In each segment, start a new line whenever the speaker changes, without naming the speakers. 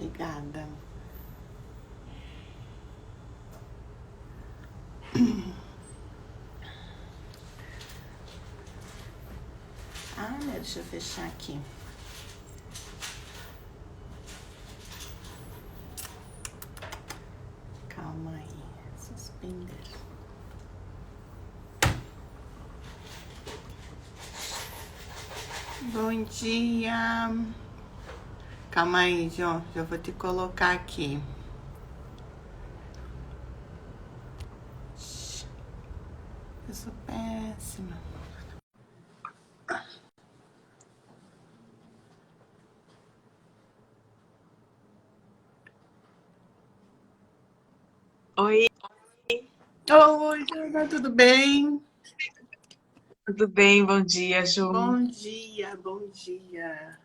Obrigada. Deixa eu fechar aqui. Calma aí. Suspender. Bom dia. Calma aí, João. Já vou te colocar aqui. Eu sou péssima.
Oi,
Oi, Joana, tudo bem?
tudo bem? Bom dia, Ju.
Bom dia, bom dia.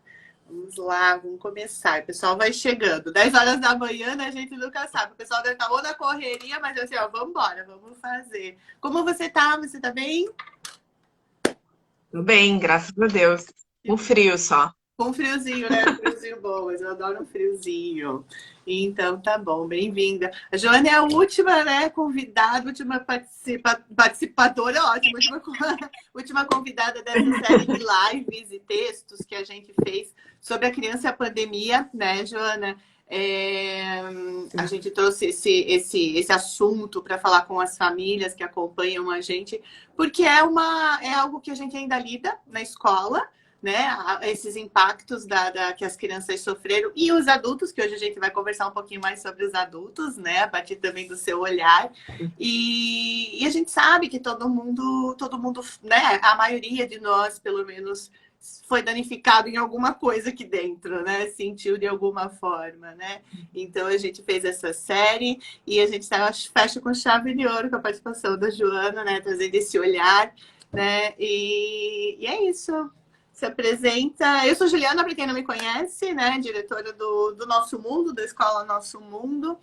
Vamos lá, vamos começar. O pessoal vai chegando. 10 horas da manhã, né, a gente nunca sabe. O pessoal deve estar ou na correria, mas assim, ó, vamos embora, vamos fazer. Como você tá? Você tá bem?
Tudo bem, graças a Deus. Um frio só.
Com friozinho, né? Friozinho bom, mas eu adoro um friozinho. Então, tá bom, bem-vinda. A Joana é a última, né, convidada, última participadora, ótima, última convidada dessa série de lives e textos que a gente fez sobre a criança e a pandemia, né, Joana? A gente trouxe esse assunto para falar com as famílias que acompanham a gente, porque é algo que a gente ainda lida na escola, né, esses impactos que as crianças sofreram e os adultos, que hoje a gente vai conversar um pouquinho mais sobre os adultos, né, a partir também do seu olhar. E a gente sabe que todo mundo, né, a maioria de nós, pelo menos, foi danificado em alguma coisa aqui dentro, né? Sentiu de alguma forma, né? Então a gente fez essa série e a gente fecha com chave de ouro com a participação da Joana, né? Trazendo esse olhar, né? E é isso. Se apresenta. Eu sou Juliana, para quem não me conhece, né? Diretora do Nosso Mundo, da Escola Nosso Mundo.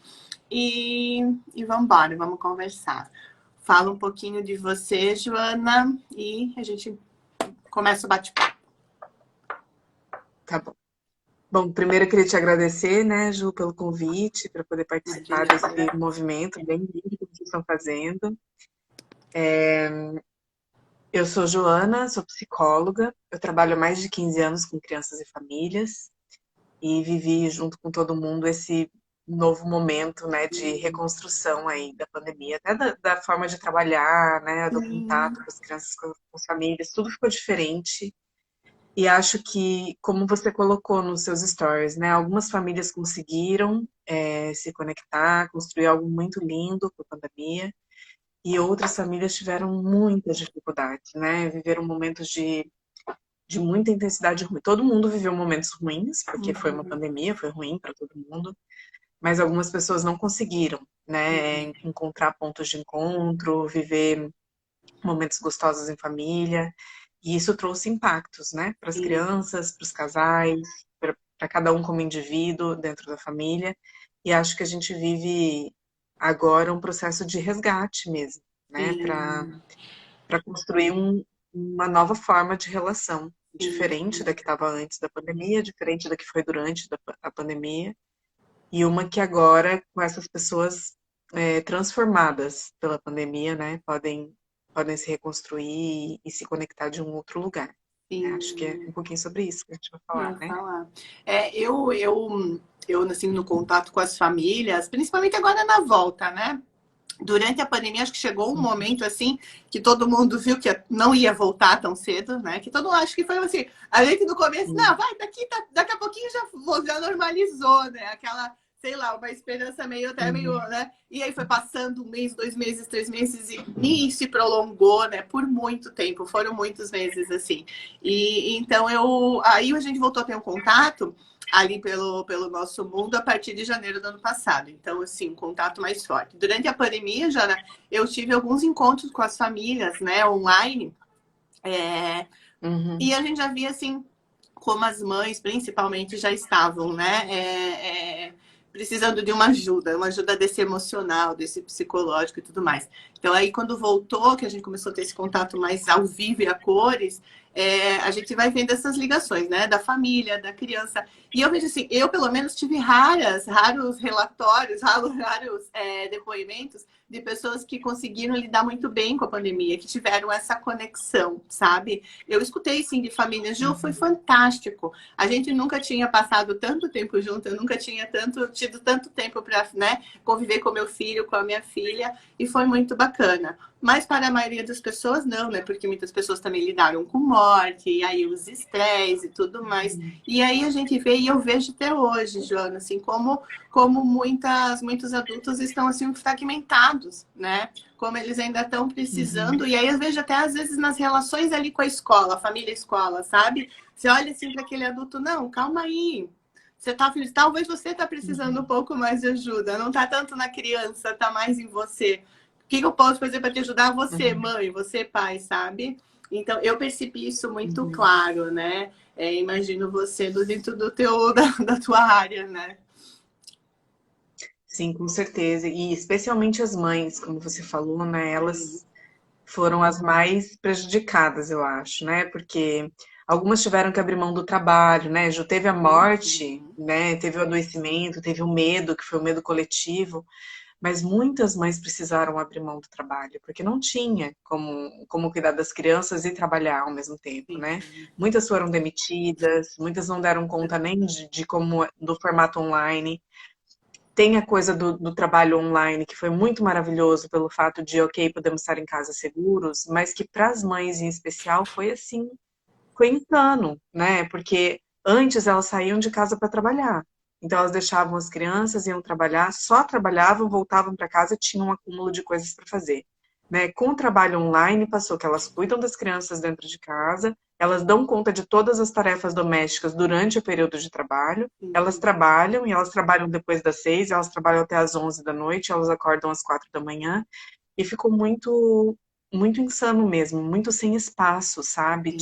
E vamos embora, vamos conversar. Fala um pouquinho de você, Joana, e a gente começa o bate-papo.
Tá bom. Bom, primeiro eu queria te agradecer, né, Ju, pelo convite para poder participar desse movimento bem lindo que vocês estão fazendo. Eu sou Joana, sou psicóloga, eu trabalho há mais de 15 anos com crianças e famílias e vivi junto com todo mundo esse novo momento, né, de reconstrução aí da pandemia, até da forma de trabalhar, né, do contato com as crianças, com as famílias, tudo ficou diferente. E acho que, como você colocou nos seus stories, né, algumas famílias conseguiram se conectar, construir algo muito lindo com a pandemia, e outras famílias tiveram muita dificuldade, né, viveram momentos de muita intensidade ruim. Todo mundo viveu momentos ruins, porque foi uma pandemia, foi ruim para todo mundo, mas algumas pessoas não conseguiram, né, encontrar pontos de encontro, viver momentos gostosos em família, e isso trouxe impactos, né, para as crianças, para os casais, para cada um como indivíduo dentro da família, e acho que a gente vive agora um processo de resgate mesmo, né, para construir uma nova forma de relação, diferente da que estava antes da pandemia, diferente da que foi durante a pandemia, e uma que agora, com essas pessoas transformadas pela pandemia, né, podem se reconstruir e se conectar de um outro lugar. Acho que é um pouquinho sobre isso que a gente vai falar, né?
Falar. Eu assim, no contato com as famílias, principalmente agora na volta, né? Durante a pandemia, acho que chegou um momento assim que todo mundo viu que não ia voltar tão cedo, né? Que todo mundo acho que foi assim, a gente no começo, não, vai, daqui a pouquinho já normalizou, né? Aquela, sei lá, uma esperança meio, né? E aí foi passando um mês, 2 meses, 3 meses e se prolongou, né? Por muito tempo, foram muitos meses assim. E então aí a gente voltou a ter um contato ali pelo Nosso Mundo a partir de janeiro do ano passado. Então, assim, um contato mais forte. Durante a pandemia, Jana, eu tive alguns encontros com as famílias, né, online, e a gente já via, assim, como as mães, principalmente, já estavam, né, precisando de uma ajuda desse emocional, desse psicológico e tudo mais. Então, aí, quando voltou, que a gente começou a ter esse contato mais ao vivo e a cores, a gente vai vendo essas ligações, né? Da família, da criança. E eu vejo assim, eu pelo menos tive raros relatórios, raros depoimentos de pessoas que conseguiram lidar muito bem com a pandemia, que tiveram essa conexão, sabe? Eu escutei, sim, de famílias, Ju, foi fantástico. A gente nunca tinha passado tanto tempo junto, eu nunca tinha tido tanto tempo para, né, conviver com meu filho, com a minha filha, e foi muito bacana. Mas para a maioria das pessoas, não, né? Porque muitas pessoas também lidaram com morte, e aí os estresses e tudo mais. E aí a gente vê, e eu vejo até hoje, Joana, assim, como muitos adultos estão, assim, fragmentados, né? Como eles ainda estão precisando. E aí eu vejo até, às vezes, nas relações ali com a escola, família-escola, sabe? Você olha, assim, para aquele adulto, não, calma aí. Talvez você está precisando um pouco mais de ajuda. Não está tanto na criança, está mais em você. O que eu posso fazer para te ajudar? Você, mãe, você, pai, sabe? Então, eu percebi isso muito claro, né? Imagino você dentro da tua área, né?
Sim, com certeza. E especialmente as mães, como você falou, né?
Sim.
Elas foram as mais prejudicadas, eu acho, né? Porque algumas tiveram que abrir mão do trabalho, né? Já teve a morte, né? Teve o adoecimento, teve o medo, que foi o medo coletivo. Mas muitas mães precisaram abrir mão do trabalho, porque não tinha como cuidar das crianças e trabalhar ao mesmo tempo,
Sim.
né? Muitas foram demitidas, muitas não deram conta nem de como do formato online. Tem a coisa do trabalho online, que foi muito maravilhoso pelo fato de, ok, podemos estar em casa seguros, mas que para as mães em especial foi assim, foi insano, né? Porque antes elas saíam de casa para trabalhar. Então elas deixavam as crianças, iam trabalhar, só trabalhavam, voltavam para casa e tinham um acúmulo de coisas para fazer. Né? Com o trabalho online, passou que elas cuidam das crianças dentro de casa, elas dão conta de todas as tarefas domésticas durante o período de trabalho, elas trabalham, e elas trabalham depois das 6, elas trabalham até às 11 da noite, elas acordam às 4 da manhã, e ficou muito insano mesmo, muito sem espaço, sabe,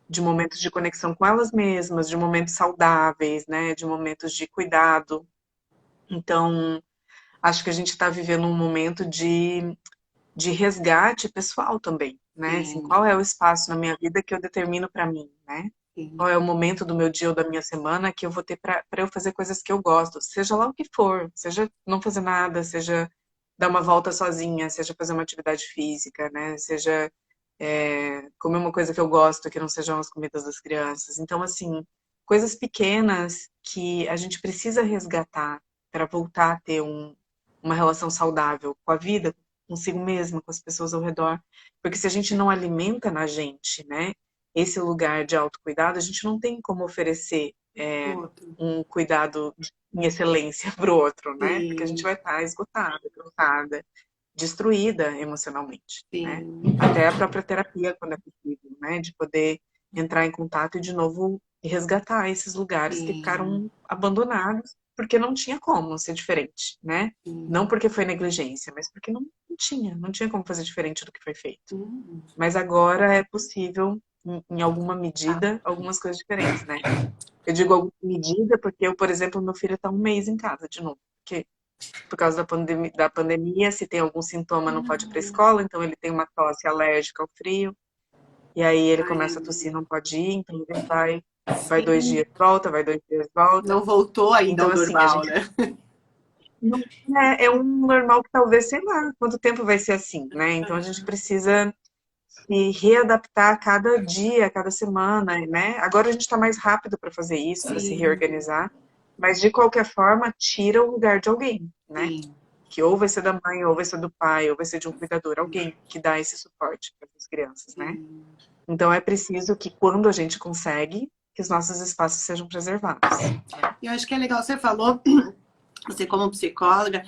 de momentos de conexão com elas mesmas, de momentos saudáveis, né, de momentos de cuidado. Então, acho que a gente está vivendo um momento de resgate pessoal também, né? Assim,
Sim,
qual é o espaço na minha vida que eu determino para mim, né?
sim.
Qual é o momento do meu dia ou da minha semana que eu vou ter para eu fazer coisas que eu gosto, seja lá o que for, seja não fazer nada, seja dar uma volta sozinha, seja fazer uma atividade física, né? Seja comer uma coisa que eu gosto, que não sejam as comidas das crianças. Então, assim, coisas pequenas que a gente precisa resgatar para voltar a ter uma relação saudável com a vida, consigo mesma, com as pessoas ao redor. Porque se a gente não alimenta na gente, né, esse lugar de autocuidado, a gente não tem como oferecer
Outro.
um cuidado em excelência para o outro, né? Porque a gente
Sim,
vai estar esgotada, cansada, destruída emocionalmente, né?
sim,
Até a própria terapia, quando é possível, né? De poder entrar em contato e de novo resgatar esses lugares que
sim,
ficaram abandonados porque não tinha como ser diferente, né? Não
sim.
porque foi negligência, mas porque não tinha como fazer diferente do que foi feito.
Hum,
Mas agora é possível, em alguma
tá.
medida, algumas coisas diferentes, né? Eu digo alguma medida porque eu, por exemplo, meu filho está um mês em casa de novo, porque por causa da pandemia, se tem algum sintoma não pode ir para a escola, então ele tem uma tosse alérgica ao frio, e aí ele começa a tossir,
Ai,
não pode ir, então ele vai dois
sim.
dias, volta, vai 2 dias, volta.
Não voltou ainda
Então,
ao
assim, a
normal,
gente
né?
não é um normal que talvez, sei lá, quanto tempo vai ser assim, né? Então a gente precisa se readaptar a cada dia, a cada semana, né? Agora a gente está mais rápido para fazer isso, para se
Sim,
reorganizar, mas de qualquer forma, tira o lugar de alguém, né?
sim.
Que ou vai ser da mãe, ou vai ser do pai, ou vai ser de um cuidador, alguém que dá esse suporte para as crianças, né?
Sim.
Então é preciso que quando a gente consegue, que os nossos espaços sejam preservados.
Eu acho que é legal, você falou, você como psicóloga,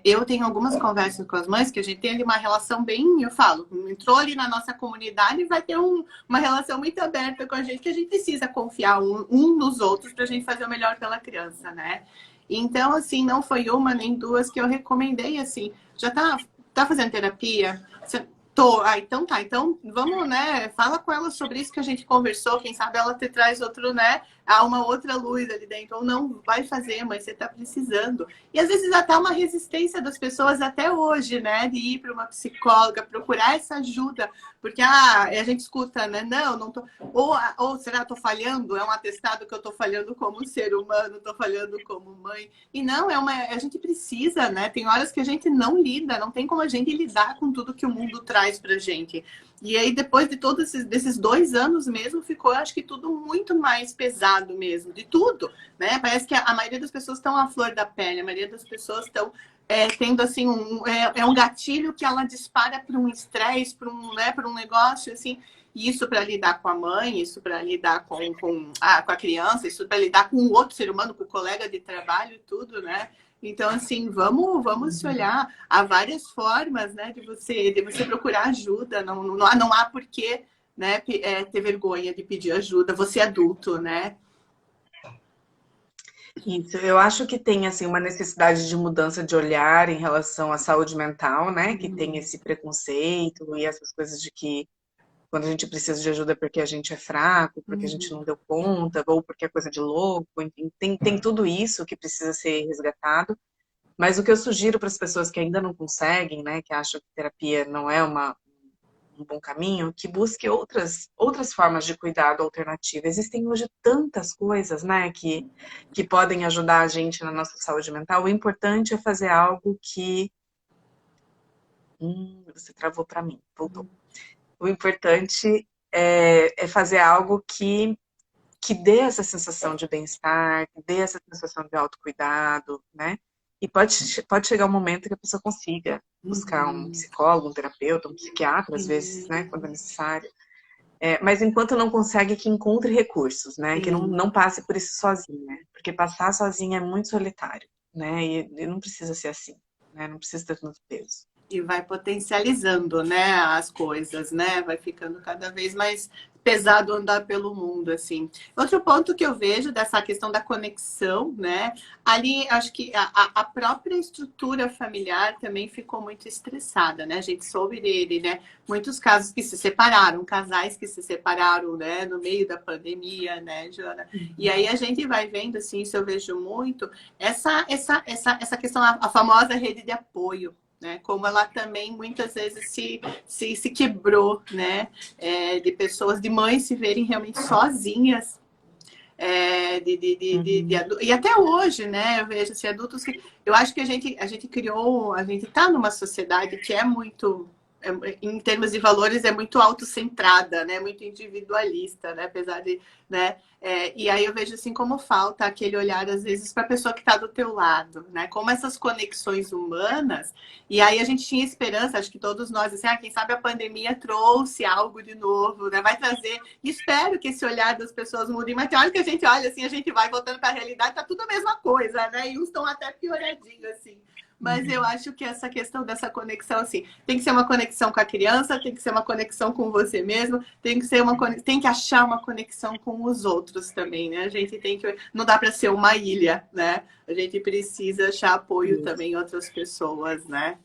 eu tenho algumas conversas com as mães que a gente tem ali uma relação bem, eu falo, entrou ali na nossa comunidade e vai ter uma relação muito aberta com a gente, que a gente precisa confiar um nos outros para a gente fazer o melhor pela criança, né? Então, assim, não foi uma nem duas que eu recomendei, assim, já tá fazendo terapia? Tô. Ah, então tá. Então vamos, né? Fala com ela sobre isso que a gente conversou. Quem sabe ela te traz outro, né? há uma outra luz ali dentro, ou não vai fazer, mas você está precisando. E às vezes até uma resistência das pessoas até hoje, né, de ir para uma psicóloga, procurar essa ajuda, porque a gente escuta, né, não tô, ou será que eu tô falhando? É um atestado que eu tô falhando como ser humano, tô falhando como mãe. E não, a gente precisa, né? Tem horas que a gente não lida, não tem como a gente lidar com tudo que o mundo traz pra gente. E aí, depois de todos desses 2 anos mesmo, ficou, acho que tudo muito mais pesado mesmo, de tudo, né? Parece que a maioria das pessoas estão à flor da pele, a maioria das pessoas estão tendo, assim, um gatilho que ela dispara para um estresse, para um negócio, assim, e isso para lidar com a mãe, isso para lidar com a criança, isso para lidar com o outro ser humano, com o colega de trabalho e tudo, né? Então, assim, vamos se olhar. Há várias formas, né, de você procurar ajuda. Não há por que, né, ter vergonha de pedir ajuda. Você é adulto, né?
Isso, eu acho que tem assim uma necessidade de mudança de olhar em relação à saúde mental, né? Que tem esse preconceito e essas coisas de que quando a gente precisa de ajuda é porque a gente é fraco, porque a gente não deu conta, ou porque é coisa de louco, enfim, tem tudo isso que precisa ser resgatado. Mas o que eu sugiro para as pessoas que ainda não conseguem, né, que acham que terapia não é um bom caminho, que busque outras formas de cuidado alternativa. Existem hoje tantas coisas, né, que podem ajudar a gente na nossa saúde mental. O importante é fazer algo que... você travou para mim, voltou. O importante é fazer algo que dê essa sensação de bem-estar, que dê essa sensação de autocuidado, né? E pode chegar um momento que a pessoa consiga buscar um psicólogo, um terapeuta, um psiquiatra, às vezes, né, quando é necessário. Mas enquanto não consegue, que encontre recursos, né? Que não passe por isso sozinha. Porque passar sozinha é muito solitário, né? E não precisa ser assim, né? Não precisa ter tanto peso.
E vai potencializando, né, as coisas, né? Vai ficando cada vez mais pesado andar pelo mundo, assim. Outro ponto que eu vejo dessa questão da conexão, né? Ali, acho que a própria estrutura familiar também ficou muito estressada, né? A gente soube dele, né? Muitos casos que se separaram, casais que se separaram, né? No meio da pandemia, né, Joana? E aí a gente vai vendo, assim, isso eu vejo muito, essa questão, a famosa rede de apoio, né? Como ela também muitas vezes se quebrou, né? De pessoas, de mães se verem realmente sozinhas. E até hoje, né? Eu vejo assim, adultos que. Eu acho que a gente criou, a gente está numa sociedade que é muito. Em termos de valores, é muito autocentrada, né? Muito individualista, né? Apesar de, né? E aí eu vejo assim como falta aquele olhar, às vezes, para a pessoa que está do teu lado, né? Como essas conexões humanas. E aí a gente tinha esperança, acho que todos nós, assim, quem sabe a pandemia trouxe algo de novo, né? Vai trazer. Espero que esse olhar das pessoas mude, mas tem hora que a gente olha assim, a gente vai voltando para a realidade, tá tudo a mesma coisa, né? E uns estão até pioradinhos, assim. Mas eu acho que essa questão dessa conexão, assim, tem que ser uma conexão com a criança, tem que ser uma conexão com você mesmo, tem que achar uma conexão com os outros também, né? A gente tem que. Não dá para ser uma ilha, né? A gente precisa achar apoio também em outras pessoas, né?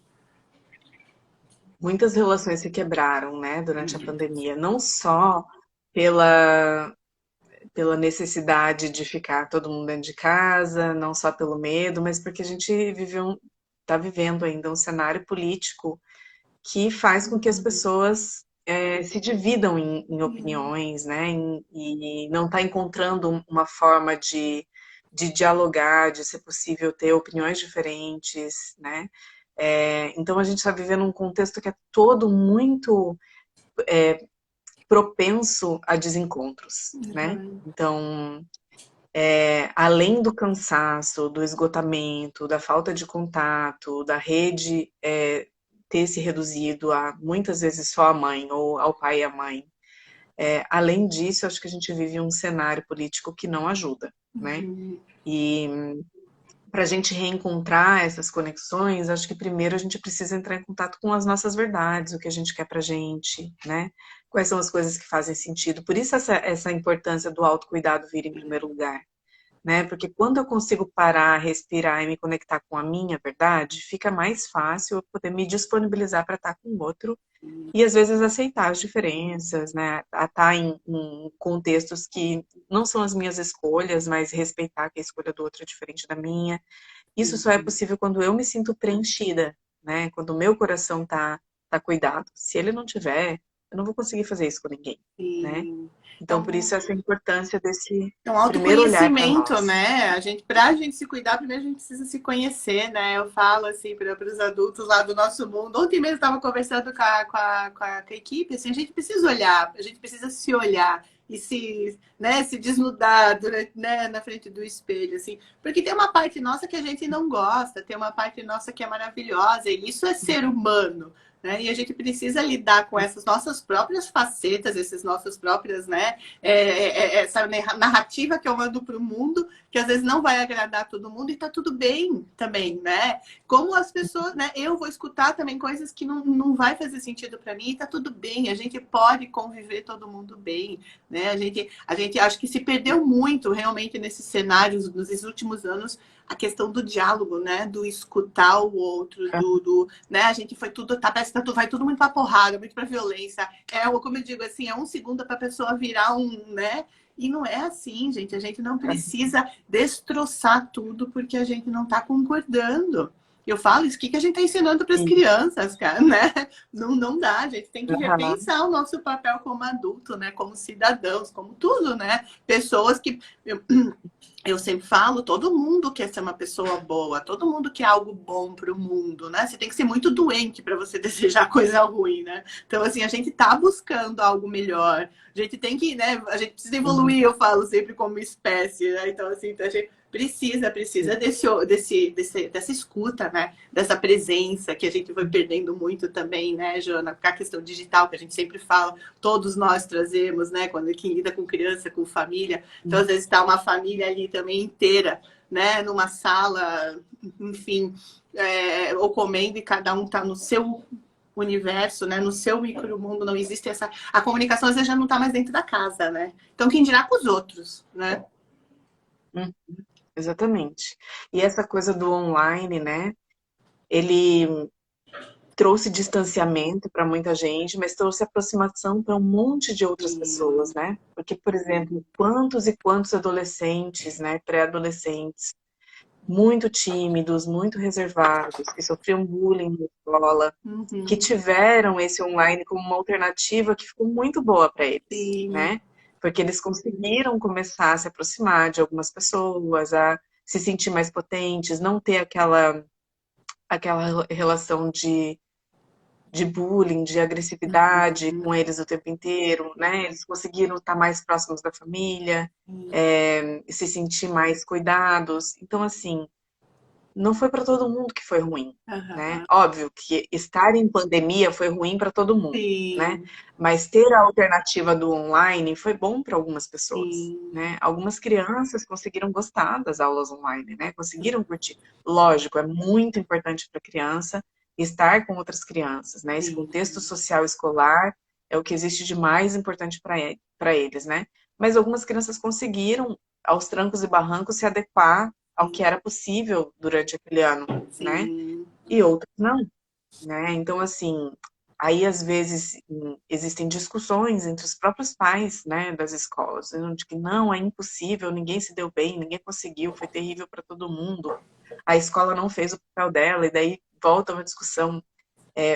Muitas relações se quebraram, né, durante a pandemia, não só pela necessidade de ficar todo mundo dentro de casa, não só pelo medo, mas porque a gente está vivendo ainda um cenário político que faz com que as pessoas se dividam em opiniões, né, e não está encontrando uma forma de dialogar, de ser possível ter opiniões diferentes, né? Então a gente está vivendo um contexto que é todo muito propenso a desencontros, né? Então, além do cansaço, do esgotamento, da falta de contato, da rede ter se reduzido a muitas vezes só a mãe ou ao pai e a mãe, além disso, acho que a gente vive um cenário político que não ajuda, né? E para a gente reencontrar essas conexões, acho que primeiro a gente precisa entrar em contato com as nossas verdades, o que a gente quer pra gente, né? Quais são as coisas que fazem sentido. Por isso essa importância do autocuidado vir em primeiro lugar. né? Porque quando eu consigo parar, respirar e me conectar com a minha verdade, fica mais fácil eu poder me disponibilizar para estar com o outro e às vezes aceitar as diferenças, né? A estar em contextos que não são as minhas escolhas, mas respeitar que a escolha do outro é diferente da minha. Isso só é possível quando eu me sinto preenchida, né? Quando o meu coração tá cuidado. Se ele não tiver, eu não vou conseguir fazer isso com ninguém, né?
Sim.
Então, por
Então,
isso essa importância desse
então,
primeiro olhar para
autoconhecimento,
nós.
né? Pra gente se cuidar, primeiro a gente precisa se conhecer, né? Eu falo assim para os adultos lá do nosso mundo. Ontem mesmo estava conversando com a equipe, assim, a gente precisa olhar, a gente precisa se olhar e se desnudar durante, né, na frente do espelho, assim. Porque tem uma parte nossa que a gente não gosta, tem uma parte nossa que é maravilhosa, e isso é ser humano. Né? E a gente precisa lidar com essas nossas próprias facetas, esses nossos próprios, né? Essa narrativa que eu mando para o mundo, que às vezes não vai agradar todo mundo, e tá tudo bem também, né? Como as pessoas, né? Eu vou escutar também coisas que não vai fazer sentido para mim, e tá tudo bem, a gente pode conviver todo mundo bem, né? A gente acho que se perdeu muito realmente nesses cenários nos últimos anos a questão do diálogo, né? Do escutar o outro, né? A gente foi tudo, parece que vai tudo muito pra porrada, muito pra violência. Como eu digo assim, é um segundo pra pessoa virar né? E não é assim, gente. A gente não precisa destroçar tudo porque a gente não tá concordando. Eu falo isso, o que a gente está ensinando para as crianças, cara, né? Não dá, a gente tem que
Uhum.
repensar o nosso papel como adulto, né? Como cidadãos, como tudo, né? Pessoas que eu sempre falo, todo mundo quer ser uma pessoa boa, todo mundo quer algo bom para o mundo, né? Você tem que ser muito doente para você desejar coisa ruim, né? Então, assim, a gente tá buscando algo melhor, a gente tem que, né? A gente precisa evoluir, eu falo sempre como espécie, né? Então, assim, a gente precisa dessa escuta, né? Dessa presença que a gente foi perdendo muito também, né, Joana? Com a questão digital que a gente sempre fala, todos nós trazemos, né? Quando quem lida com criança, com família. Então, às vezes, está uma família ali também inteira, né? Numa sala, enfim, ou comendo e cada um está no seu universo, né? No seu micromundo, não existe essa... A comunicação, às vezes, já não está mais dentro da casa, né? Então, quem dirá com os outros, né?
Uhum. Exatamente. E essa coisa do online, né? Ele trouxe distanciamento para muita gente, mas trouxe aproximação para um monte de outras pessoas, né? Porque, por exemplo, quantos e quantos adolescentes, né, pré-adolescentes, muito tímidos, muito reservados, que sofriam bullying na escola, que
Uhum.
tiveram esse online como uma alternativa que ficou muito boa para eles,
Sim.
né? Porque eles conseguiram começar a se aproximar de algumas pessoas, a se sentir mais potentes, não ter aquela relação de bullying, de agressividade com eles o tempo inteiro, né? Eles conseguiram estar mais próximos da família, se sentir mais cuidados. Então, assim, não foi para todo mundo que foi ruim, né?
Aham.
Óbvio que estar em pandemia foi ruim para todo mundo, né?
Sim,
Mas ter a alternativa do online foi bom para algumas pessoas,
sim,
né? Algumas crianças conseguiram gostar das aulas online, né? Conseguiram curtir. Lógico, é muito importante para a criança estar com outras crianças, né? Esse contexto
sim.
social escolar é o que existe de mais importante para eles, né? Mas algumas crianças conseguiram, aos trancos e barrancos, se adequar ao que era possível durante aquele ano, né?
Sim.
E outros não, né? Então, assim, aí às vezes existem discussões entre os próprios pais, né, das escolas, de que não, é impossível, ninguém se deu bem, ninguém conseguiu, foi terrível para todo mundo, a escola não fez o papel dela, e daí volta uma discussão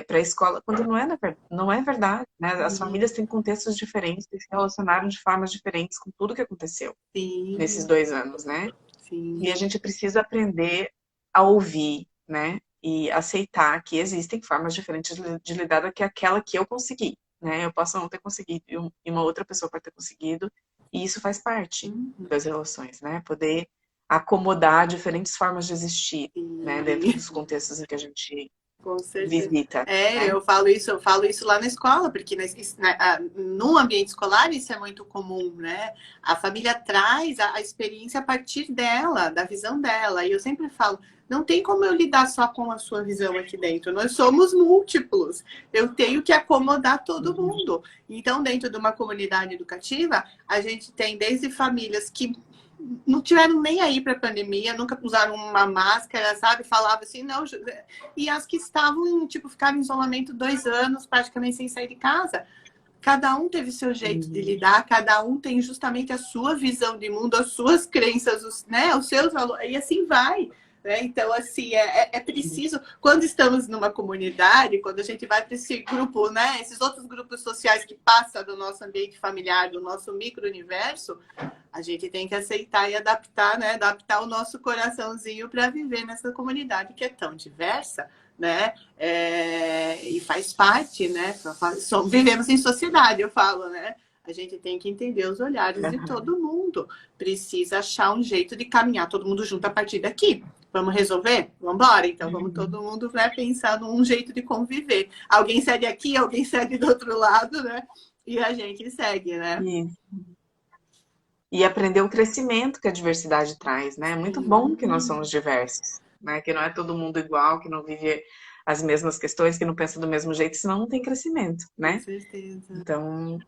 para a escola, quando não é verdade, né? As famílias têm contextos diferentes e se relacionaram de formas diferentes com tudo que aconteceu nesses
Sim,
2 anos, né?
sim,
E a gente precisa aprender a ouvir, né? E aceitar que existem formas diferentes de lidar do que aquela que eu consegui, né? Eu posso não ter conseguido e uma outra pessoa pode ter conseguido, e isso faz parte das relações, né? Poder acomodar diferentes formas de existir, né? Dentro
sim.
dos contextos em que a gente
Com certeza.
visita, né?
Eu falo isso lá na escola, porque no ambiente escolar isso é muito comum, né? A família traz a experiência a partir dela, da visão dela. E eu sempre falo, não tem como eu lidar só com a sua visão aqui dentro. Nós somos múltiplos. Eu tenho que acomodar todo mundo. Então, dentro de uma comunidade educativa, a gente tem desde famílias que não tiveram nem aí para a pandemia, nunca usaram uma máscara, sabe? Falava assim, não. E as que estavam, tipo, ficaram em isolamento 2 anos, praticamente sem sair de casa. Cada um teve seu jeito de lidar, cada um tem justamente a sua visão de mundo, as suas crenças, os seus valores, e assim vai. Né? Então, assim, é preciso, quando estamos numa comunidade, quando a gente vai para esse grupo, né, esses outros grupos sociais que passam do nosso ambiente familiar, do nosso micro-universo, a gente tem que aceitar e adaptar, né? Adaptar o nosso coraçãozinho para viver nessa comunidade que é tão diversa, né? E faz parte, né? Vivemos em sociedade, eu falo, né? A gente tem que entender os olhares de todo mundo. Precisa achar um jeito de caminhar todo mundo junto a partir daqui. Vamos resolver? Vamos embora? Então vamos todo mundo, né, pensar num jeito de conviver. Alguém segue aqui, alguém segue do outro lado, né? E a gente segue, né?
E aprender o crescimento que a diversidade traz, né? É muito bom que nós somos diversos, né? Que não é todo mundo igual, que não vive as mesmas questões, que não pensa do mesmo jeito, senão não tem crescimento,
Com
né?
certeza.
Então,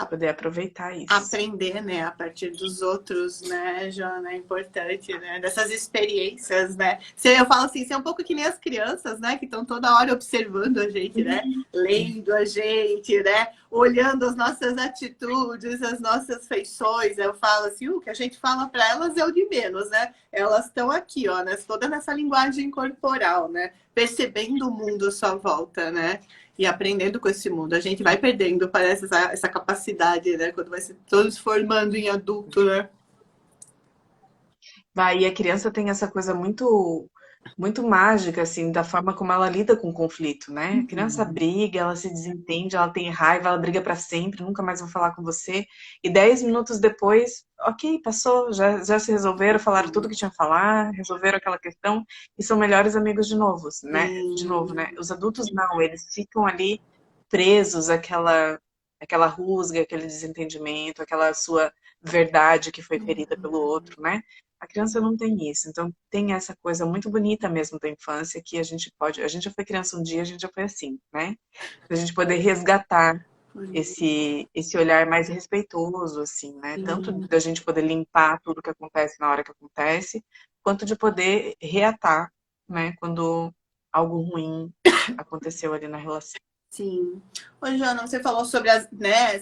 poder aproveitar isso.
Aprender, né, a partir dos outros, né, Joana, é importante, né, dessas experiências, né. Eu falo assim, ser um pouco que nem as crianças, né, que estão toda hora observando a gente, né, lendo a gente, né, olhando as nossas atitudes, as nossas feições. Eu falo assim, o que a gente fala para elas é o de menos, né. Elas estão aqui, ó, né, toda nessa linguagem corporal, né, percebendo o mundo à sua volta, né. E aprendendo com esse mundo. A gente vai perdendo, parece, essa capacidade, né? Quando vai se transformando em adulto, né?
Vai, e a criança tem essa coisa muito mágica, assim, da forma como ela lida com o conflito, né? A criança briga, ela se desentende, ela tem raiva, ela briga pra sempre, nunca mais vou falar com você. E 10 minutos depois, ok, passou, já se resolveram, falaram tudo que tinha a falar, resolveram aquela questão e são melhores amigos de novo, né? De novo, né? Os adultos não, eles ficam ali presos àquela rusga, aquele desentendimento, aquela sua verdade que foi ferida pelo outro, né? A criança não tem isso, então tem essa coisa muito bonita mesmo da infância que a gente já foi criança um dia, a gente já foi assim, né? A gente poder resgatar esse olhar mais respeitoso, assim, né? Tanto da gente poder limpar tudo que acontece na hora que acontece, quanto de poder reatar, né? Quando algo ruim aconteceu ali na relação.
Sim. Ô, Joana, você falou sobre né,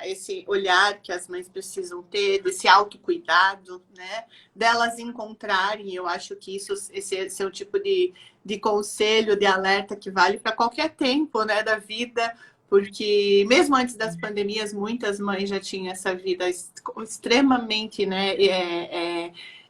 esse olhar que as mães precisam ter, desse autocuidado, né? Delas encontrarem, eu acho que esse é o tipo de conselho, de alerta que vale para qualquer tempo, né, da vida, porque mesmo antes das pandemias, muitas mães já tinham essa vida extremamente, né,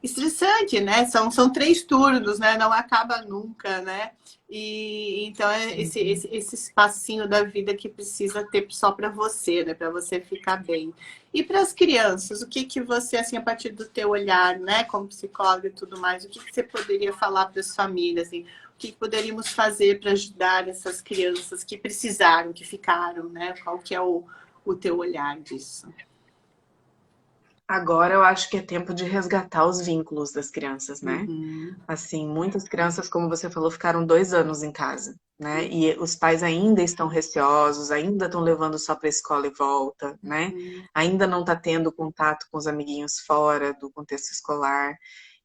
estressante, né? São 3 turnos, né? Não acaba nunca, né? E então é esse espacinho da vida que precisa ter só para você, né? Para você ficar bem. E para as crianças, o que que você, assim, a partir do teu olhar, né, como psicóloga e tudo mais, o que que você poderia falar para as famílias, assim, o que que poderíamos fazer para ajudar essas crianças que precisaram, que ficaram, né? Qual que é o teu olhar disso?
Agora eu acho que é tempo de resgatar os vínculos das crianças, né?
Uhum.
Assim, muitas crianças, como você falou, ficaram 2 anos em casa, né? E os pais ainda estão receosos, ainda estão levando só para a escola e volta, né? Ainda não está tendo contato com os amiguinhos fora do contexto escolar.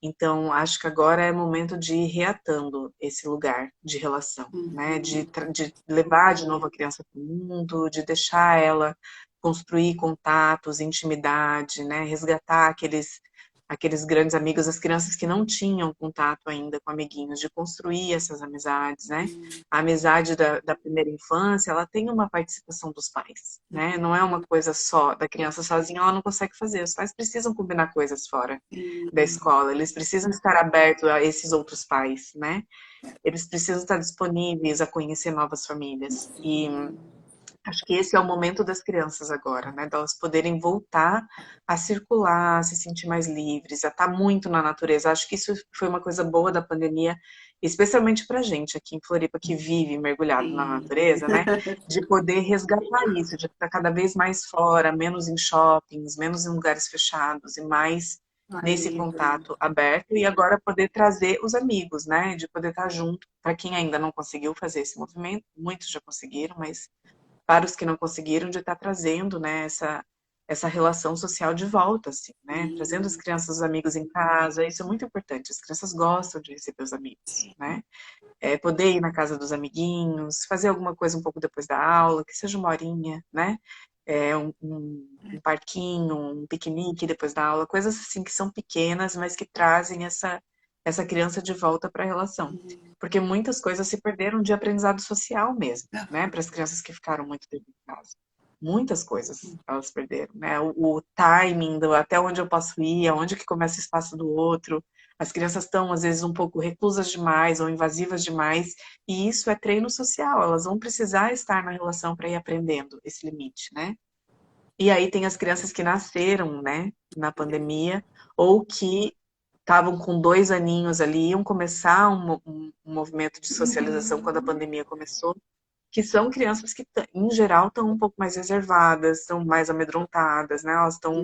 Então, acho que agora é momento de ir reatando esse lugar de relação, né? De levar de novo a criança para o mundo, de deixar ela construir contatos, intimidade, né? Resgatar aqueles grandes amigos, as crianças que não tinham contato ainda com amiguinhos, de construir essas amizades, né? A amizade da primeira infância, ela tem uma participação dos pais, né? Não é uma coisa só da criança sozinha, ela não consegue fazer. Os pais precisam combinar coisas fora da escola, eles precisam estar abertos a esses outros pais, né? Eles precisam estar disponíveis a conhecer novas famílias. E acho que esse é o momento das crianças agora, né? De elas poderem voltar a circular, a se sentir mais livres, a estar muito na natureza. Acho que isso foi uma coisa boa da pandemia, especialmente pra gente aqui em Floripa, que vive mergulhado na
Sim.
natureza, né? De poder resgatar isso, de estar cada vez mais fora, menos em shoppings, menos em lugares fechados e mais nesse
Livre.
contato aberto e agora poder trazer os amigos, né? De poder estar junto. Para quem ainda não conseguiu fazer esse movimento, muitos já conseguiram, mas para os que não conseguiram, de estar trazendo, né, essa relação social de volta, assim, né? Trazendo as crianças, os amigos em casa, isso é muito importante. As crianças gostam de receber os amigos, né? Poder ir na casa dos amiguinhos, fazer alguma coisa um pouco depois da aula, que seja uma horinha, né? Um parquinho, um piquenique depois da aula, coisas assim que são pequenas, mas que trazem essa criança de volta para a relação. Porque muitas coisas se perderam de aprendizado social mesmo, né? Para as crianças que ficaram muito tempo em casa. Muitas coisas elas perderam, né? O timing do até onde eu posso ir, aonde que começa o espaço do outro. As crianças estão, às vezes, um pouco reclusas demais ou invasivas demais, e isso é treino social. Elas vão precisar estar na relação para ir aprendendo esse limite, né? E aí tem as crianças que nasceram, né, na pandemia, ou que estavam com 2 aninhos ali, iam começar um movimento de socialização quando a pandemia começou, que são crianças que, em geral, estão um pouco mais reservadas, estão mais amedrontadas, né? Elas estão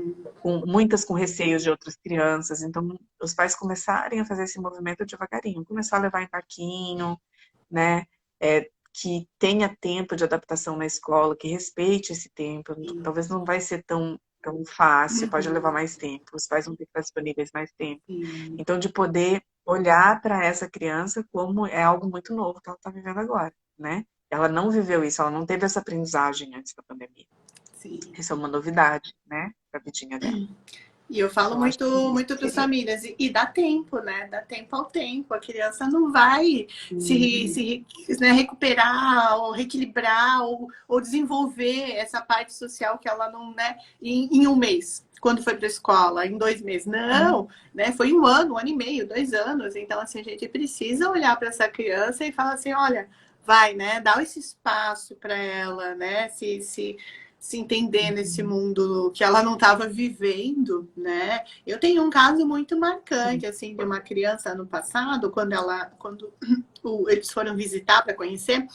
muitas com receios de outras crianças. Então, os pais começarem a fazer esse movimento devagarinho, começar a levar em parquinho, né? Que tenha tempo de adaptação na escola, que respeite esse tempo. Talvez não vai ser tão fácil, pode levar mais tempo. Os pais vão ter que estar disponíveis mais tempo. Então, de poder olhar para essa criança como é algo muito novo que ela está vivendo agora, né? Ela não viveu isso, ela não teve essa aprendizagem antes da pandemia.
Sim.
Isso é uma novidade, né? Para a vidinha dela.
E eu falo
Então, acho que
muito para as famílias, e dá tempo, né? Dá tempo ao tempo. A criança não vai né, recuperar, ou reequilibrar, ou desenvolver essa parte social que ela não, né, em um mês, quando foi para a escola, em 2 meses. Não, né? Foi 1 ano, 1 ano e meio, 2 anos. Então, assim, a gente precisa olhar para essa criança e falar assim, olha, vai, né? Dá esse espaço para ela, né? Se entender nesse mundo que ela não estava vivendo, né? Eu tenho um caso muito marcante, assim, de uma criança ano passado, quando eles foram visitar para conhecer,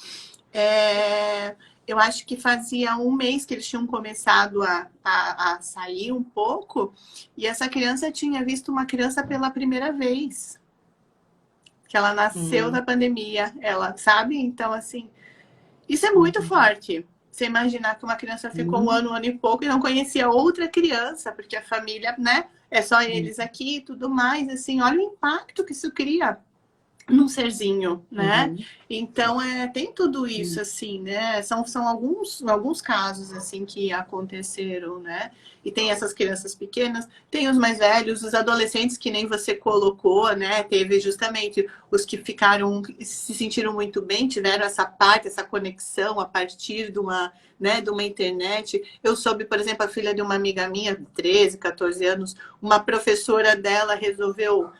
eu acho que fazia 1 mês que eles tinham começado a sair um pouco, e essa criança tinha visto uma criança pela primeira vez, que ela nasceu na pandemia, ela, sabe? Então, assim, isso é muito forte. Você imaginar que uma criança ficou 1 ano, 1 ano e pouco e não conhecia outra criança, porque a família, né, é só eles aqui e tudo mais, assim, olha o impacto que isso cria num serzinho, né? Então, tem tudo isso, assim, né? São alguns casos, assim, que aconteceram, né? E tem essas crianças pequenas, tem os mais velhos, os adolescentes, que nem você colocou, né? Teve justamente os que se sentiram muito bem, tiveram essa parte, essa conexão a partir de uma internet. Eu soube, por exemplo, a filha de uma amiga minha, 13, 14 anos, uma professora dela resolveu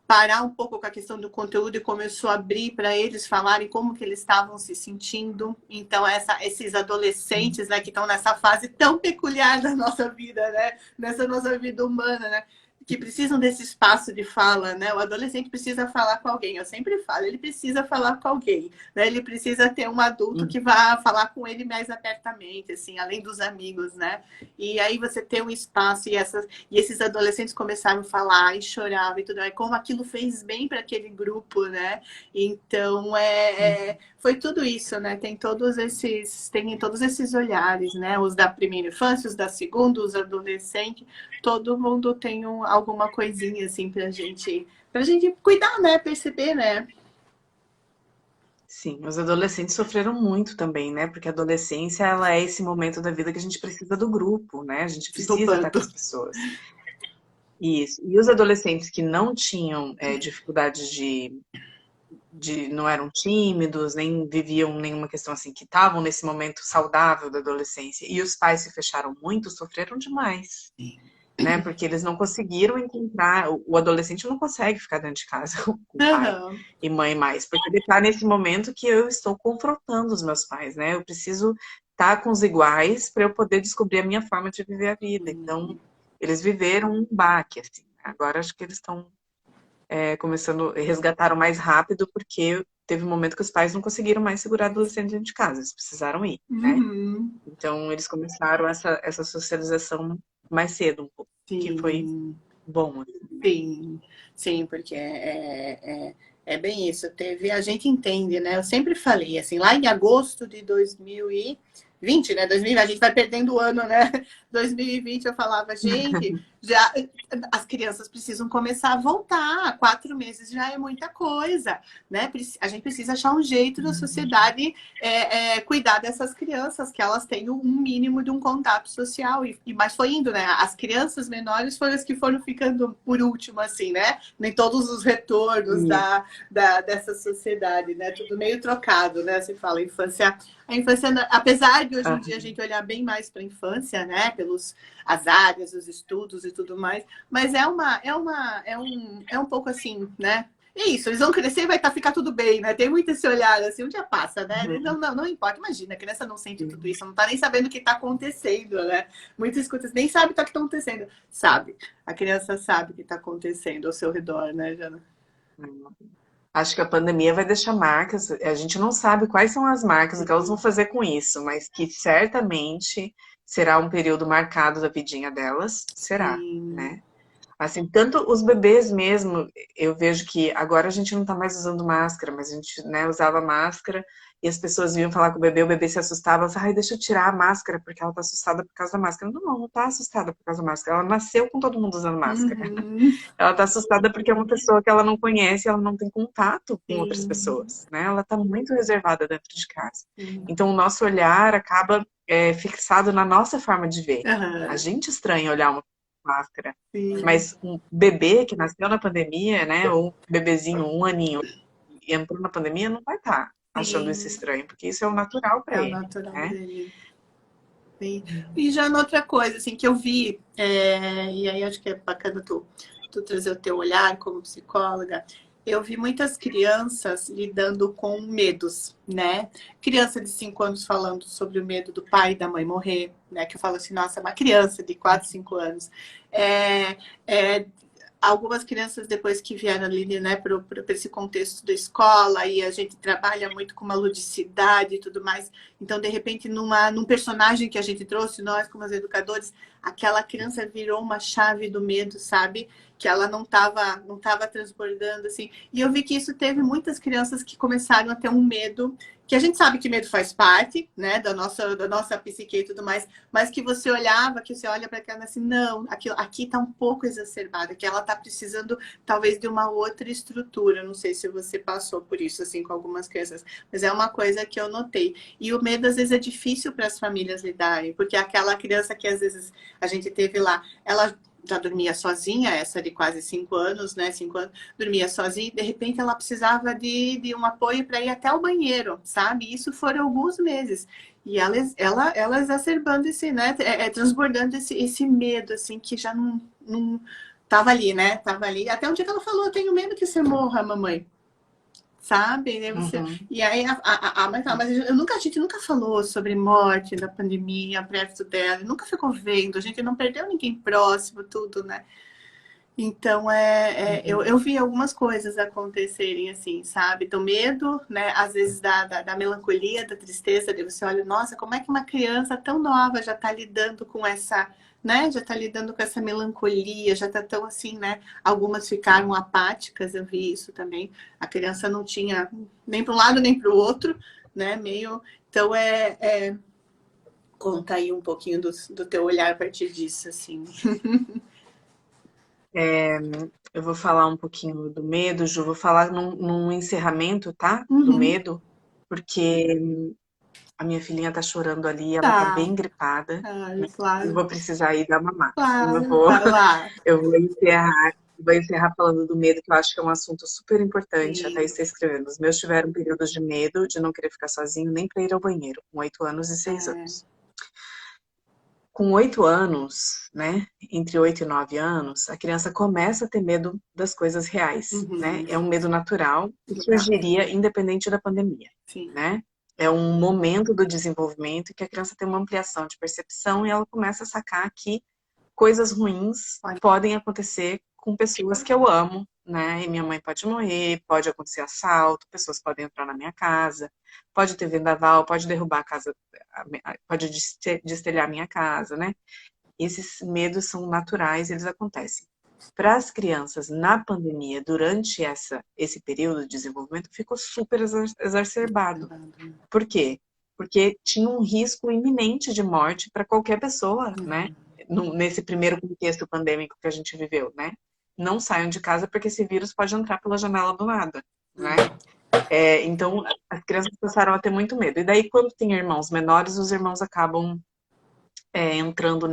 parar um pouco com a questão do conteúdo e começou a abrir para eles falarem como que eles estavam se sentindo. Então, esses adolescentes, né, que estão nessa fase tão peculiar da nossa vida, né, nessa nossa vida humana, né, que precisam desse espaço de fala, né? O adolescente precisa falar com alguém. Eu sempre falo, ele precisa falar com alguém, né? Ele precisa ter um adulto que vá falar com ele mais abertamente, assim, além dos amigos, né? E aí você tem um espaço e esses adolescentes começaram a falar e choravam e tudo, aí como aquilo fez bem para aquele grupo, né? Então, foi tudo isso, né? Tem todos esses olhares, né? Os da primeira infância, os da segunda, os adolescentes, todo mundo tem alguma coisinha assim pra gente cuidar, né? Perceber, né?
Sim, os adolescentes sofreram muito também, né? Porque a adolescência, ela é esse momento da vida que a gente precisa do grupo, né? A gente precisa estar com as pessoas. Isso. E os adolescentes que não tinham dificuldades não eram tímidos, nem viviam nenhuma questão assim, que estavam nesse momento saudável da adolescência, e os pais se fecharam muito, sofreram demais. Né? Porque eles não conseguiram encontrar. O adolescente não consegue ficar dentro de casa com o pai e mãe mais, porque ele está nesse momento que eu estou confrontando os meus pais, né? Eu preciso estar com os iguais para eu poder descobrir a minha forma de viver a vida. Então, eles viveram um baque, assim. Agora acho que eles estão começando, resgataram mais rápido, porque teve um momento que os pais não conseguiram mais segurar adolescente dentro de casa, eles precisaram ir, né? Então, eles começaram essa socialização mais cedo um pouco, que foi bom.
Sim, sim, porque é bem isso. A gente entende, né? Eu sempre falei, assim, lá em agosto de 2000 2020, né? 2020, a gente vai perdendo o ano, né? 2020 eu falava, gente, já as crianças precisam começar a voltar. 4 meses já é muita coisa, né? A gente precisa achar um jeito da sociedade cuidar dessas crianças, que elas tenham um mínimo de um contato social. Mas foi indo, né? As crianças menores foram as que foram ficando por último, assim, né? Nem todos os retornos dessa sociedade, né? Tudo meio trocado, né? Se fala a infância, apesar de hoje em dia a gente olhar bem mais para a infância, né? Pelos as áreas, os estudos e tudo mais, mas é um pouco assim, né? É isso, eles vão crescer e vai ficar tudo bem, né? Tem muito esse olhar assim, um dia passa, né? Não importa, imagina, a criança não sente tudo isso, não tá nem sabendo o que tá acontecendo, né? Muitas escutas nem sabe o que tá acontecendo. Sabe, a criança sabe o que tá acontecendo ao seu redor, né, Jana?
Acho que a pandemia vai deixar marcas. A gente não sabe quais são as marcas, o que elas vão fazer com isso, mas que certamente será um período marcado da vidinha delas, será,
Sim.
né? Assim, tanto os bebês mesmo, eu vejo que agora a gente não tá mais usando máscara, mas a gente, né, usava máscara e as pessoas vinham falar com o bebê se assustava, ela falava, ai, deixa eu tirar a máscara, porque ela tá assustada por causa da máscara. Não tá assustada por causa da máscara, ela nasceu com todo mundo usando máscara. Ela tá assustada porque é uma pessoa que ela não conhece, ela não tem contato com outras
Sim.
pessoas, né? Ela tá muito reservada dentro de casa.
Sim.
Então, o nosso olhar acaba fixado na nossa forma de ver. A
Aham.
gente estranha olhar uma máscara,
Sim.
mas um bebê que nasceu na pandemia, né? Ou um bebezinho, um aninho, e entrou na pandemia, não vai estar achando isso
Sim.
estranho, porque isso é o natural para
É o
ele,
natural
né?
dele. Sim. E já noutra coisa, assim, que eu vi, e aí acho que é bacana tu trazer o teu olhar como psicóloga, eu vi muitas crianças lidando com medos, né? Criança de 5 anos falando sobre o medo do pai e da mãe morrer, né? Que eu falo assim, nossa, uma criança de 4, 5 anos. É, é, algumas crianças depois que vieram ali, né, para esse contexto da escola, e a gente trabalha muito com uma ludicidade e tudo mais, então de repente num personagem que a gente trouxe, nós como os educadores, aquela criança virou uma chave do medo, sabe? Que ela não tava transbordando, assim, e eu vi que isso teve muitas crianças que começaram a ter um medo, que a gente sabe que medo faz parte, né, da nossa psique e tudo mais, mas que você olhava, que você olha para aquela assim, não, aqui está um pouco exacerbado, que ela está precisando talvez de uma outra estrutura. Não sei se você passou por isso assim com algumas crianças, mas é uma coisa que eu notei. E o medo às vezes é difícil para as famílias lidarem, porque aquela criança que às vezes a gente teve lá, ela já dormia sozinha, essa de quase 5 anos, né? 5 anos, dormia sozinha, e de repente ela precisava de um apoio para ir até o banheiro, sabe? Isso foram alguns meses. E ela exacerbando esse, né? Transbordando esse medo, assim, que já não tava ali, né? Tava ali. Até um dia que ela falou, eu tenho medo que você morra, mamãe. Sabe? E aí a mãe fala, mas a gente nunca falou sobre morte da pandemia perto dela, nunca ficou vendo, a gente não perdeu ninguém próximo, tudo, né? Então, eu vi algumas coisas acontecerem assim, sabe? Do medo, né? Às vezes da melancolia, da tristeza, de você olha, nossa, como é que uma criança tão nova já está lidando com essa, né? Já está lidando com essa melancolia, já está tão assim, né? Algumas ficaram apáticas, eu vi isso também. A criança não tinha nem para um lado nem para o outro, né? Meio. Então, conta aí um pouquinho do teu olhar a partir disso, assim.
Eu vou falar um pouquinho do medo, Ju, vou falar num encerramento, tá? Do
Uhum.
medo, porque a minha filhinha tá chorando ali, ela tá
Tá.
bem gripada,
Ai,
né? Eu
claro.
vou precisar ir dar mamar.
Claro, vai lá.
Eu vou encerrar falando do medo, que eu acho que é um assunto super importante. Até
Sim.
está escrevendo. Os meus tiveram períodos de medo, de não querer ficar sozinho, nem para ir ao banheiro, com 8 anos e 6
É.
anos. Com 8 anos, né? Entre 8 e 9 anos, a criança começa a ter medo das coisas reais, né?
Uhum.
É um medo natural que
Tá.
surgiria independente da pandemia,
Sim.
né? É um momento do desenvolvimento que a criança tem uma ampliação de percepção e ela começa a sacar que coisas ruins
Pode.
podem acontecer com pessoas que eu amo, né? E minha mãe pode morrer, pode acontecer assalto, pessoas podem entrar na minha casa, pode ter vendaval, pode derrubar a casa, pode destelhar a minha casa, né? Esses medos são naturais, eles acontecem. Para as crianças na pandemia, durante esse período de desenvolvimento, ficou super exacerbado. Por quê? porque tinha um risco iminente de morte para qualquer pessoa, né? Nesse primeiro contexto pandêmico que a gente viveu, né? Não saiam de casa porque esse vírus pode entrar pela janela do nada, né? Então, as crianças passaram a ter muito medo. E daí, quando tem irmãos menores, os irmãos acabam entrando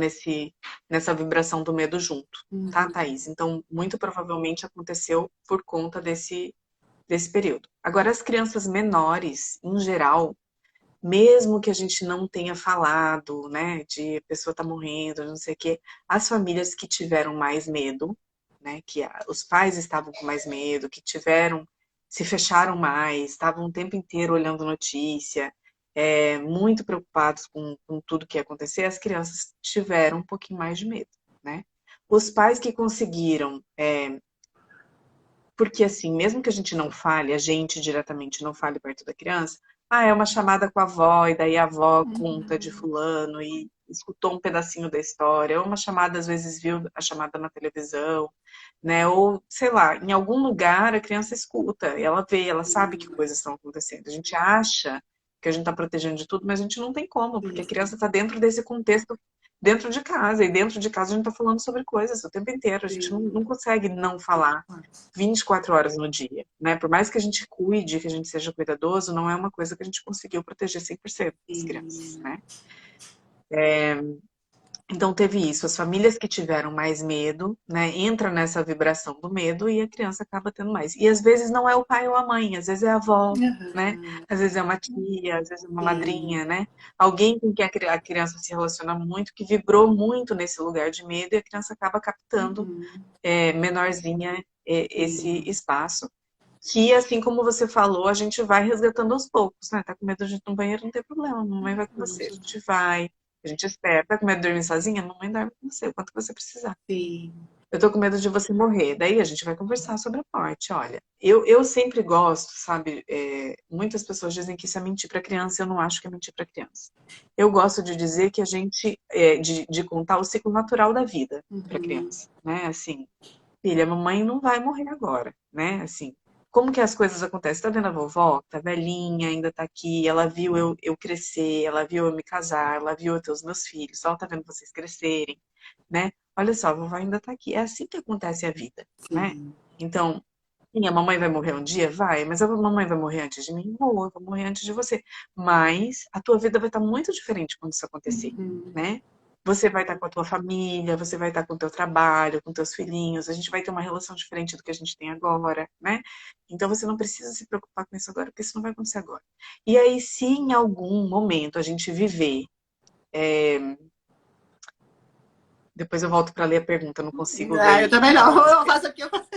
nessa vibração do medo junto, tá, Thaís? Então, muito provavelmente aconteceu por conta desse período. Agora, as crianças menores, em geral, mesmo que a gente não tenha falado, né, de a pessoa tá morrendo, não sei o quê, as famílias que tiveram mais medo, né, que os pais estavam com mais medo, que se fecharam mais, estavam o tempo inteiro olhando notícia, muito preocupados com tudo que ia acontecer, as crianças tiveram um pouquinho mais de medo, né? Os pais que conseguiram, porque assim, mesmo que a gente não fale, a gente diretamente não fale perto da criança, é uma chamada com a avó, e daí a avó conta de fulano e escutou um pedacinho da história, ou uma chamada, às vezes viu a chamada na televisão, né? Ou, sei lá, em algum lugar a criança escuta, e ela vê, ela sabe que coisas estão acontecendo. A gente acha que a gente está protegendo de tudo, mas a gente não tem como, porque a criança está dentro desse contexto, dentro de casa, e dentro de casa a gente está falando sobre coisas o tempo inteiro, a gente não consegue não falar 24 horas no dia, né? Por mais que a gente cuide, que a gente seja cuidadoso, não é uma coisa que a gente conseguiu proteger 100% das crianças, né? Então teve isso, as famílias que tiveram mais medo, né, entra nessa vibração do medo e a criança acaba tendo mais. E às vezes não é o pai ou a mãe, às vezes é a avó, né? Às vezes é uma tia, às vezes é uma madrinha, né? Alguém com quem a criança se relaciona muito, que vibrou muito nesse lugar de medo e a criança acaba captando menorzinha esse espaço. Que, assim como você falou, a gente vai resgatando aos poucos, né? Tá com medo de ir no banheiro, não tem problema, a mamãe vai com você, a gente vai, a gente espera. Tá com medo de dormir sozinha? A mamãe dorme com você, o quanto você precisar.
Sim.
Eu tô com medo de você morrer. Daí a gente vai conversar sobre a morte. Olha, eu sempre gosto, sabe? Muitas pessoas dizem que isso é mentir para criança. Eu não acho que é mentir para criança. Eu gosto de dizer que a gente, de contar o ciclo natural da vida para criança, né? Assim, filha, a mamãe não vai morrer agora, né? Assim, como que as coisas acontecem? Tá vendo a vovó? Tá velhinha, ainda tá aqui. Ela viu eu crescer, ela viu eu me casar, ela viu eu ter os meus filhos. Ela tá vendo vocês crescerem, né? Olha só, a vovó ainda tá aqui. É assim que acontece a vida, né? Então, sim, a mamãe vai morrer um dia? Vai. Mas a mamãe vai morrer antes de mim? Vou, eu vou morrer antes de você. Mas a tua vida vai estar muito diferente quando isso acontecer, né? Você vai estar com a tua família, você vai estar com o teu trabalho, com teus filhinhos, a gente vai ter uma relação diferente do que a gente tem agora, né? Então você não precisa se preocupar com isso agora, porque isso não vai acontecer agora. E aí, se em algum momento a gente viver. Depois eu volto para ler a pergunta, não consigo ler
Eu
e
também
falar.
não. Eu faço aqui, eu faço.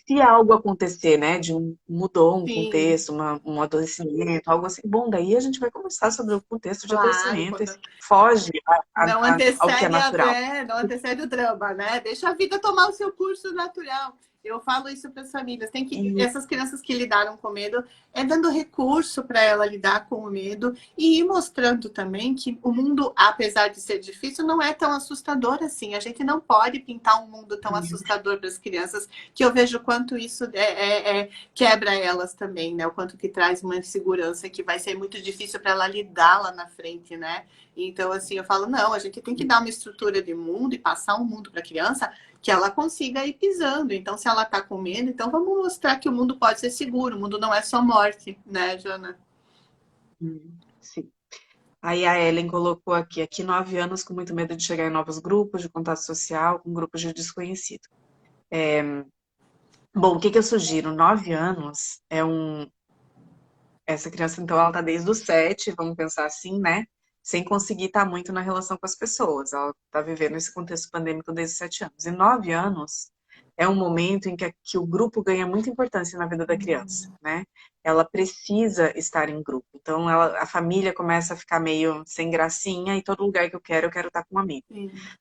Se algo acontecer, né, mudou um
Sim,
contexto, um adoecimento, algo assim, bom, daí a gente vai conversar sobre o contexto de
claro.
adoecimento, foge
Não
ao que é
antecede
natural.
não antecede o drama, né? Deixa a vida tomar o seu curso natural. Eu falo isso para as famílias.
E
Essas crianças que lidaram com medo, dando recurso para ela lidar com o medo e ir mostrando também que o mundo, apesar de ser difícil, não é tão assustador assim. A gente não pode pintar um mundo tão assustador para as crianças, que eu vejo quanto isso quebra elas também, né? O quanto que traz uma insegurança que vai ser muito difícil para ela lidar lá na frente, né? Então, assim, eu falo, não, a gente tem que dar uma estrutura de mundo e passar um mundo para a criança que ela consiga ir pisando. Então, se ela está com medo, então vamos mostrar que o mundo pode ser seguro, o mundo não é só morte, né, Jana?
sim. Aí a Ellen colocou aqui 9 anos com muito medo de chegar em novos grupos de contato social, com grupos de desconhecido. Bom, o que eu sugiro? 9 anos essa criança, então, ela tá desde os 7, vamos pensar assim, né? Sem conseguir estar muito na relação com as pessoas. Ela tá vivendo esse contexto pandêmico desde os 7 anos. E 9 anos é um momento em que o grupo ganha muita importância na vida da criança, né? Ela precisa estar em grupo. Então, a família começa a ficar meio sem gracinha e todo lugar que eu quero estar com um amigo.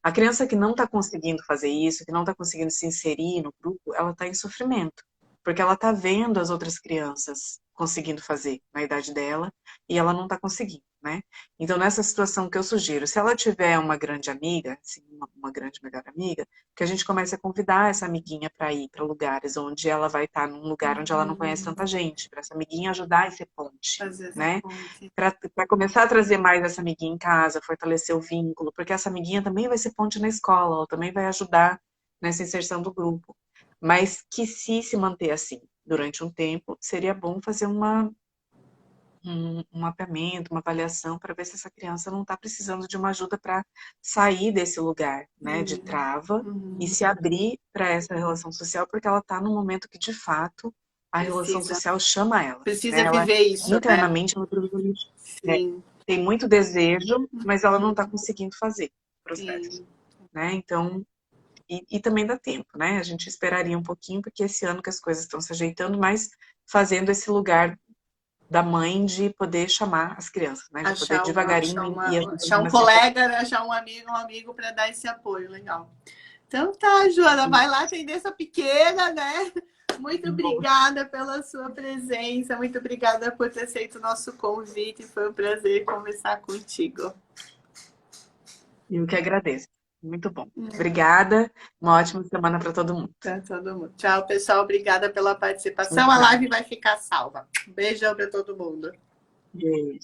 A criança que não está conseguindo fazer isso, que não está conseguindo se inserir no grupo, ela está em sofrimento. Porque ela está vendo as outras crianças conseguindo fazer na idade dela e ela não está conseguindo. né? Então, nessa situação que eu sugiro, se ela tiver uma grande amiga, assim, uma grande melhor amiga, que a gente comece a convidar essa amiguinha para ir para lugares onde ela vai estar num lugar onde ela não conhece tanta gente, para essa amiguinha ajudar a ser ponte,
Fazer essa
né?
ponte.
Para começar a trazer mais essa amiguinha em casa, fortalecer o vínculo, porque essa amiguinha também vai ser ponte na escola, ela também vai ajudar nessa inserção do grupo. Mas que se manter assim durante um tempo, seria bom fazer um mapeamento, uma avaliação para ver se essa criança não está precisando de uma ajuda para sair desse lugar, né, de trava e
Uhum.
se abrir para essa relação social, porque ela está num momento que, de fato, a relação
Precisa,
social chama ela,
precisa
né? Ela
viver isso, né?
internamente ela
Sim,
tem muito desejo, mas ela não está conseguindo fazer o processo,
sim.
né? Então, e também dá tempo, né? A gente esperaria um pouquinho, porque esse ano que as coisas estão se ajeitando, mas fazendo esse lugar da mãe de poder chamar as crianças, né? De poder devagarinho ir
Achar
ajudando
um
nessa inserção.
colega, né? Achar um amigo para dar esse apoio, legal. Então tá, Joana, vai lá atender essa pequena, né? Muito obrigada pela sua presença, muito obrigada por ter aceito o nosso convite, foi um prazer conversar contigo.
Eu que agradeço. Muito bom. Obrigada. Uma ótima semana para todo mundo.
Para todo mundo. Tchau, pessoal. Obrigada pela participação. A
Tchau.
live vai ficar salva. Um beijão para todo mundo.
Beijo.